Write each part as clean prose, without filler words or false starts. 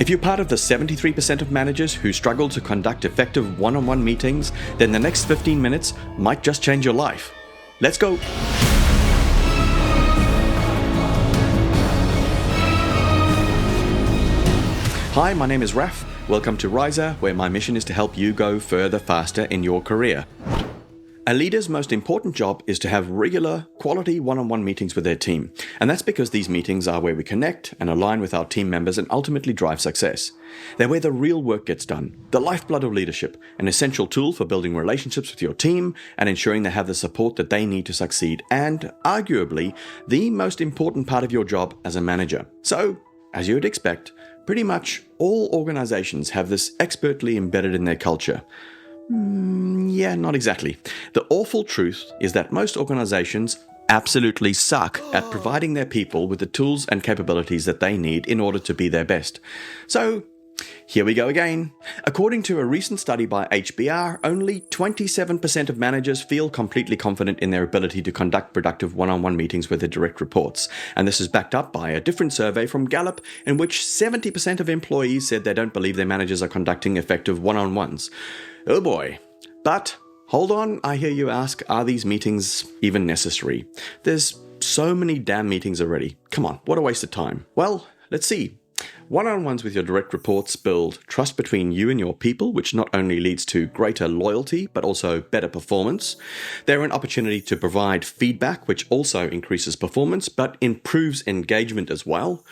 If you're part of the 73% of managers who struggle to conduct effective one-on-one meetings, then the next 15 minutes might just change your life. Let's go! Hi, my name is Raf. Welcome to RISR, where my mission is to help you go further faster in your career. A leader's most important job is to have regular, quality one-on-one meetings with their team. And that's because these meetings are where we connect and align with our team members and ultimately drive success. They're where the real work gets done, the lifeblood of leadership, an essential tool for building relationships with your team and ensuring they have the support that they need to succeed, and arguably, the most important part of your job as a manager. So, as you would expect, pretty much all organizations have this expertly embedded in their culture. Yeah, not exactly. The awful truth is that most organizations absolutely suck at providing their people with the tools and capabilities that they need in order to be their best. So, here we go again. According to a recent study by HBR, only 27% of managers feel completely confident in their ability to conduct productive one-on-one meetings with their direct reports. And this is backed up by a different survey from Gallup, in which 70% of employees said they don't believe their managers are conducting effective one-on-ones. Oh boy. But hold on, I hear you ask, are these meetings even necessary? There's so many damn meetings already. Come on, what a waste of time. Well, let's see. One-on-ones with your direct reports build trust between you and your people, which not only leads to greater loyalty, but also better performance. They're an opportunity to provide feedback, which also increases performance, but improves engagement as well.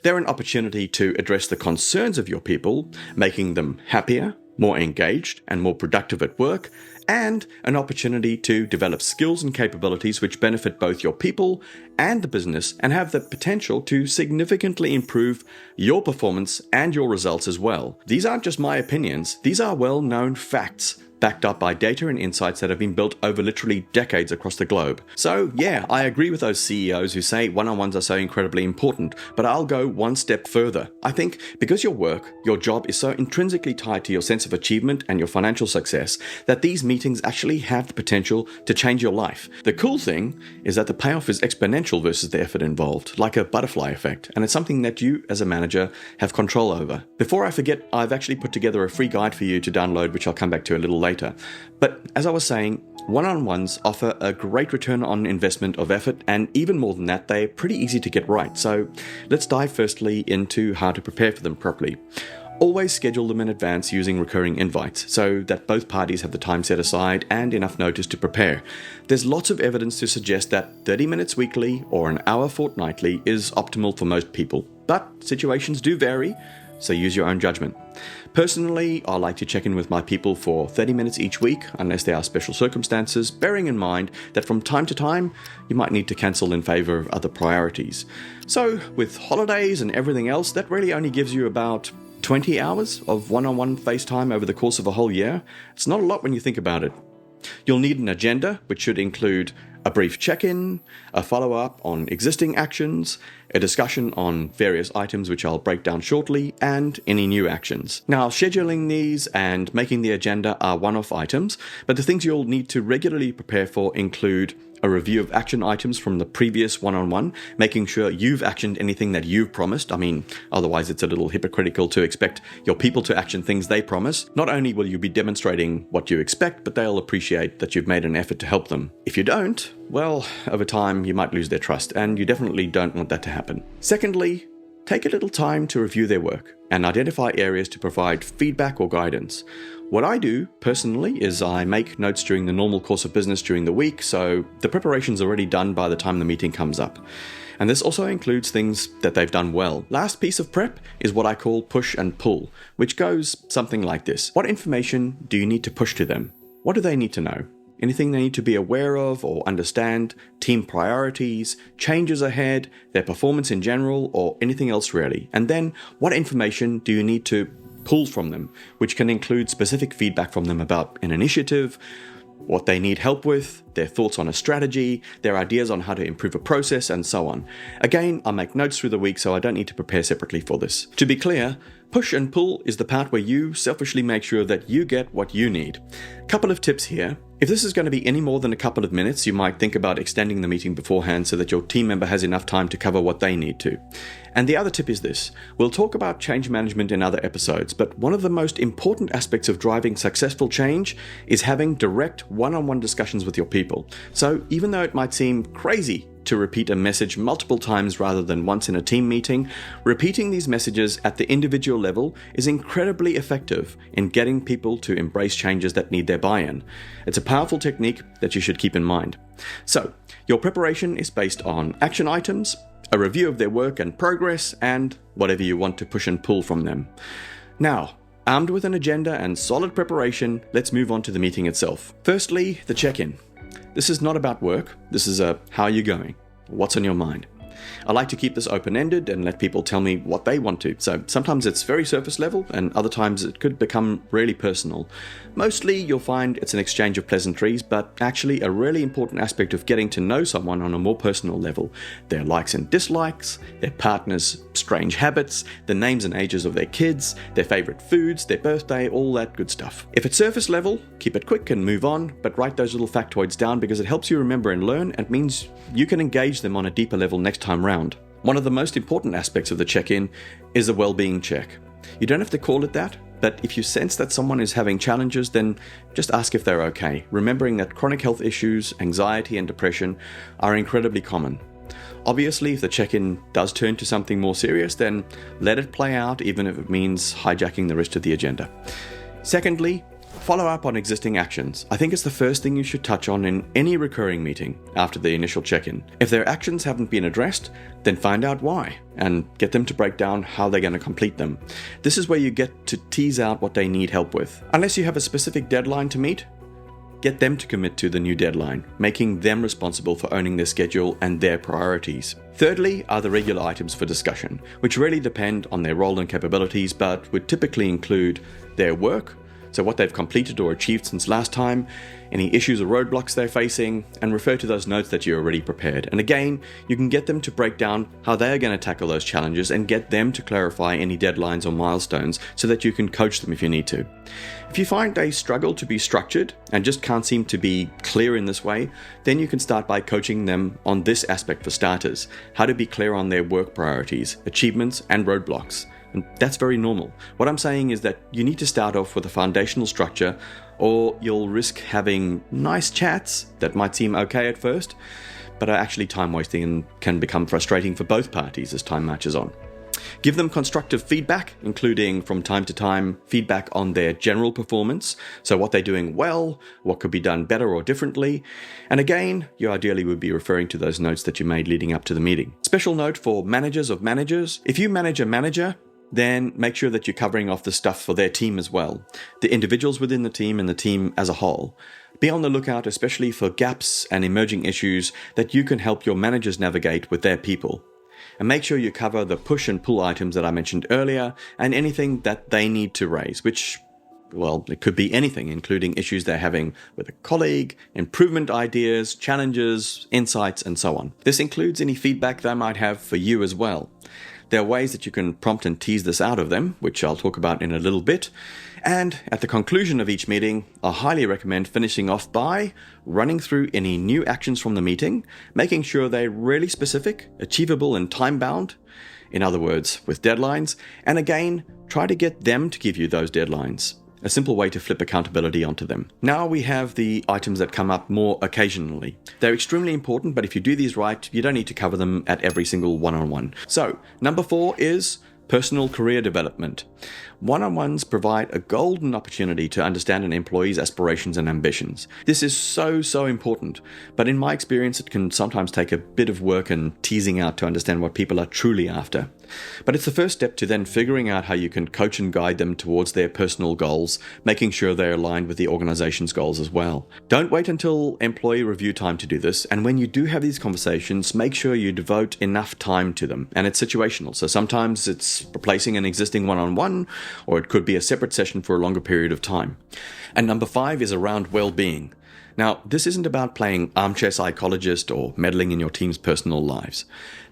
They're an opportunity to address the concerns of your people, making them happier, more engaged, and more productive at work, and an opportunity to develop skills and capabilities which benefit both your people and the business and have the potential to significantly improve your performance and your results as well. These aren't just my opinions, these are well-known facts, backed up by data and insights that have been built over literally decades across the globe. So yeah, I agree with those CEOs who say one-on-ones are so incredibly important, but I'll go one step further. I think because your job is so intrinsically tied to your sense of achievement and your financial success, that these meetings actually have the potential to change your life. The cool thing is that the payoff is exponential versus the effort involved, like a butterfly effect, and it's something that you as a manager have control over. Before I forget, I've actually put together a free guide for you to download, which I'll come back to a little later. But as I was saying, one-on-ones offer a great return on investment of effort, and even more than that, they're pretty easy to get right. So let's dive firstly into how to prepare for them properly. Always schedule them in advance using recurring invites so that both parties have the time set aside and enough notice to prepare. There's lots of evidence to suggest that 30 minutes weekly or an hour fortnightly is optimal for most people, but situations do vary, so use your own judgment. Personally, I like to check in with my people for 30 minutes each week, unless there are special circumstances, bearing in mind that from time to time, you might need to cancel in favor of other priorities. So, with holidays and everything else, that really only gives you about 20 hours of one-on-one FaceTime over the course of a whole year. It's not a lot when you think about it. You'll need an agenda, which should include a brief check-in, a follow-up on existing actions, a discussion on various items which I'll break down shortly, and any new actions. Now, scheduling these and making the agenda are one-off items, but the things you'll need to regularly prepare for include a review of action items from the previous one-on-one, making sure you've actioned anything that you've promised. Otherwise it's a little hypocritical to expect your people to action things they promise. Not only will you be demonstrating what you expect, but they'll appreciate that you've made an effort to help them. If you don't, well, over time you might lose their trust, and you definitely don't want that to happen. Secondly, take a little time to review their work and identify areas to provide feedback or guidance. What I do, personally, is I make notes during the normal course of business during the week, so the preparation's already done by the time the meeting comes up. And this also includes things that they've done well. Last piece of prep is what I call push and pull, which goes something like this. What information do you need to push to them? What do they need to know? Anything they need to be aware of or understand, team priorities, changes ahead, their performance in general, or anything else really. And then, what information do you need to pull from them, which can include specific feedback from them about an initiative, what they need help with, their thoughts on a strategy, their ideas on how to improve a process, and so on. Again, I make notes through the week, so I don't need to prepare separately for this. To be clear, push and pull is the part where you selfishly make sure that you get what you need. Couple of tips here. If this is going to be any more than a couple of minutes, you might think about extending the meeting beforehand so that your team member has enough time to cover what they need to. And the other tip is this. We'll talk about change management in other episodes, but one of the most important aspects of driving successful change is having direct one-on-one discussions with your people. So even though it might seem crazy to repeat a message multiple times rather than once in a team meeting, repeating these messages at the individual level is incredibly effective in getting people to embrace changes that need their buy-in. It's a powerful technique that you should keep in mind. So, your preparation is based on action items, a review of their work and progress, and whatever you want to push and pull from them. Now, armed with an agenda and solid preparation, let's move on to the meeting itself. Firstly, the check-in. This is not about work, this is a how are you going? What's on your mind? I like to keep this open-ended and let people tell me what they want to. So sometimes it's very surface level and other times it could become really personal. Mostly you'll find it's an exchange of pleasantries, but actually a really important aspect of getting to know someone on a more personal level. Their likes and dislikes, their partner's strange habits, the names and ages of their kids, their favorite foods, their birthday, all that good stuff. If it's surface level, keep it quick and move on, but write those little factoids down because it helps you remember and learn and means you can engage them on a deeper level next time round. One of the most important aspects of the check-in is the well-being check. You don't have to call it that, but if you sense that someone is having challenges, then just ask if they're okay, remembering that chronic health issues, anxiety and depression are incredibly common. Obviously, if the check-in does turn to something more serious, then let it play out even if it means hijacking the rest of the agenda. Secondly, follow up on existing actions. I think it's the first thing you should touch on in any recurring meeting after the initial check-in. If their actions haven't been addressed, then find out why and get them to break down how they're going to complete them. This is where you get to tease out what they need help with. Unless you have a specific deadline to meet, get them to commit to the new deadline, making them responsible for owning their schedule and their priorities. Thirdly are the regular items for discussion, which really depend on their role and capabilities, but would typically include their work, so what they've completed or achieved since last time, any issues or roadblocks they're facing, and refer to those notes that you already prepared. And again, you can get them to break down how they're going to tackle those challenges and get them to clarify any deadlines or milestones so that you can coach them if you need to. If you find they struggle to be structured and just can't seem to be clear in this way, then you can start by coaching them on this aspect for starters, how to be clear on their work priorities, achievements, and roadblocks. And that's very normal. What I'm saying is that you need to start off with a foundational structure, or you'll risk having nice chats that might seem okay at first, but are actually time wasting and can become frustrating for both parties as time marches on. Give them constructive feedback, including from time to time feedback on their general performance, so what they're doing well, what could be done better or differently, and again, you ideally would be referring to those notes that you made leading up to the meeting. Special note for managers of managers: if you manage a manager, then make sure that you're covering off the stuff for their team as well, the individuals within the team and the team as a whole. Be on the lookout especially for gaps and emerging issues that you can help your managers navigate with their people. And make sure you cover the push and pull items that I mentioned earlier and anything that they need to raise, which, well, it could be anything, including issues they're having with a colleague, improvement ideas, challenges, insights, and so on. This includes any feedback they might have for you as well. There are ways that you can prompt and tease this out of them, which I'll talk about in a little bit. And at the conclusion of each meeting, I highly recommend finishing off by running through any new actions from the meeting, making sure they're really specific, achievable, and time-bound. In other words, with deadlines. And again, try to get them to give you those deadlines. A simple way to flip accountability onto them. Now we have the items that come up more occasionally. They're extremely important, but if you do these right, you don't need to cover them at every single one-on-one. So, number 4 is personal career development. One-on-ones provide a golden opportunity to understand an employee's aspirations and ambitions. This is so important, but in my experience it can sometimes take a bit of work and teasing out to understand what people are truly after. But it's the first step to then figuring out how you can coach and guide them towards their personal goals, making sure they're aligned with the organization's goals as well. Don't wait until employee review time to do this, and when you do have these conversations, make sure you devote enough time to them. And it's situational, so sometimes it's replacing an existing one-on-one, or it could be a separate session for a longer period of time. And number 5 is around well-being. Now, this isn't about playing armchair psychologist or meddling in your team's personal lives.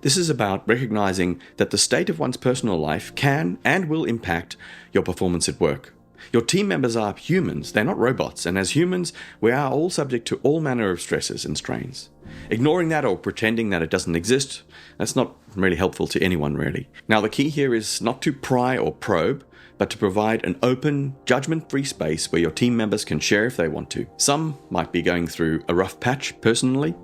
This is about recognizing that the state of one's personal life can and will impact your performance at work. Your team members are humans, they're not robots, and as humans, we are all subject to all manner of stresses and strains. Ignoring that or pretending that it doesn't exist, that's not really helpful to anyone, really. Now, the key here is not to pry or probe, but to provide an open, judgment-free space where your team members can share if they want to. Some might be going through a rough patch personally,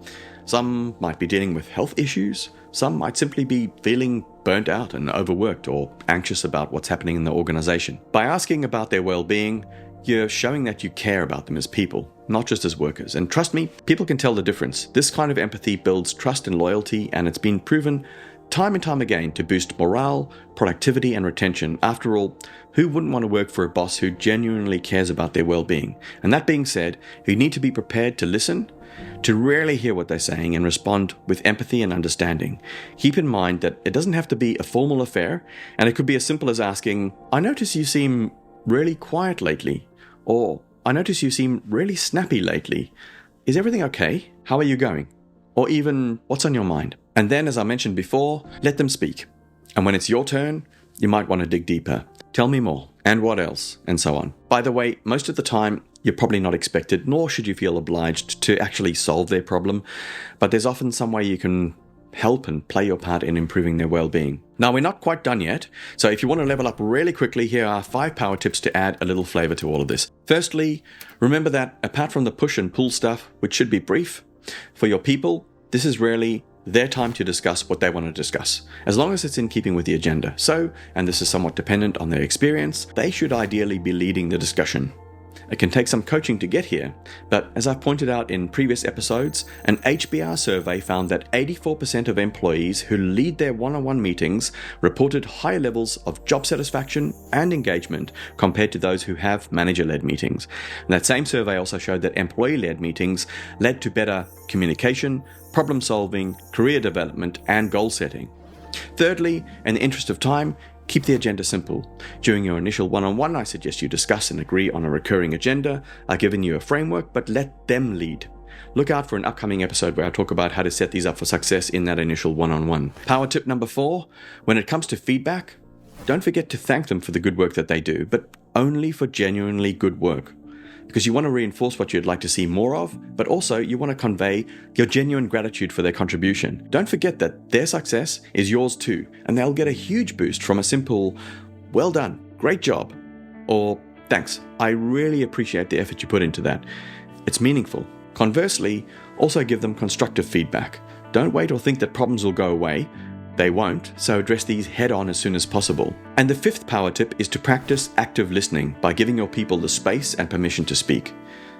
some might be dealing with health issues, some might simply be feeling burnt out and overworked or anxious about what's happening in the organization. By asking about their well-being, you're showing that you care about them as people, not just as workers. And trust me, people can tell the difference. This kind of empathy builds trust and loyalty, and it's been proven time and time again to boost morale, productivity, and retention. After all, who wouldn't want to work for a boss who genuinely cares about their well-being? And that being said, you need to be prepared to listen, to really hear what they're saying and respond with empathy and understanding. Keep in mind that it doesn't have to be a formal affair, and it could be as simple as asking, "I notice you seem really quiet lately," or "I notice you seem really snappy lately. Is everything okay? How are you going?" Or even, "What's on your mind?" And then, as I mentioned before, let them speak. And when it's your turn, you might want to dig deeper. "Tell me more. And what else?" And so on. By the way, most of the time, you're probably not expected, nor should you feel obliged to actually solve their problem, but there's often some way you can help and play your part in improving their well-being. Now, we're not quite done yet, so if you want to level up really quickly, here are 5 power tips to add a little flavor to all of this. Firstly, remember that apart from the push and pull stuff, which should be brief, for your people, this is really their time to discuss what they want to discuss, as long as it's in keeping with the agenda. So, and this is somewhat dependent on their experience, they should ideally be leading the discussion. It can take some coaching to get here, but as I've pointed out in previous episodes, an HBR survey found that 84% of employees who lead their one-on-one meetings reported higher levels of job satisfaction and engagement compared to those who have manager-led meetings. And that same survey also showed that employee-led meetings led to better communication, problem solving, career development, and goal setting. Thirdly, in the interest of time, keep the agenda simple. During your initial one-on-one, I suggest you discuss and agree on a recurring agenda. I've given you a framework, but let them lead. Look out for an upcoming episode where I talk about how to set these up for success in that initial one-on-one. Power tip number 4, when it comes to feedback, don't forget to thank them for the good work that they do, but only for genuinely good work. Because you want to reinforce what you'd like to see more of, but also you want to convey your genuine gratitude for their contribution. Don't forget that their success is yours too, and they'll get a huge boost from a simple, "Well done, great job," or "Thanks, I really appreciate the effort you put into that." It's meaningful. Conversely, also give them constructive feedback. Don't wait or think that problems will go away. They won't, so address these head on as soon as possible. And the 5th power tip is to practice active listening by giving your people the space and permission to speak.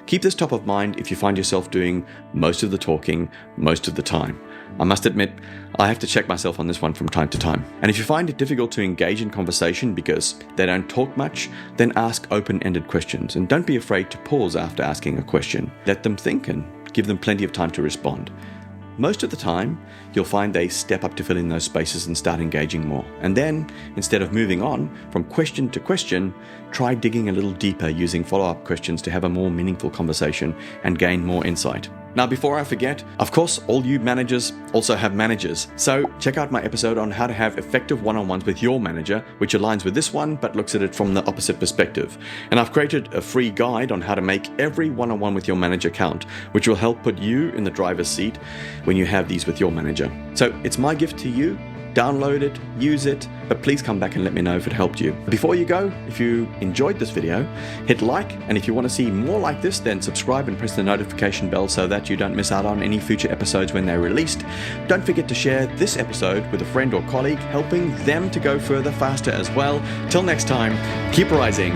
Keep this top of mind if you find yourself doing most of the talking most of the time. I must admit, I have to check myself on this one from time to time. And if you find it difficult to engage in conversation because they don't talk much, then ask open-ended questions. And don't be afraid to pause after asking a question. Let them think and give them plenty of time to respond. Most of the time, you'll find they step up to fill in those spaces and start engaging more. And then, instead of moving on from question to question, try digging a little deeper using follow-up questions to have a more meaningful conversation and gain more insight. Now, before I forget, of course, all you managers also have managers. So check out my episode on how to have effective one-on-ones with your manager, which aligns with this one, but looks at it from the opposite perspective. And I've created a free guide on how to make every one-on-one with your manager count, which will help put you in the driver's seat when you have these with your manager. So it's my gift to you. Download it, use it, but please come back and let me know if it helped you. Before you go, if you enjoyed this video, hit like, and if you want to see more like this, then subscribe and press the notification bell so that you don't miss out on any future episodes when they're released. Don't forget to share this episode with a friend or colleague, helping them to go further faster as well. Till next time, keep rising.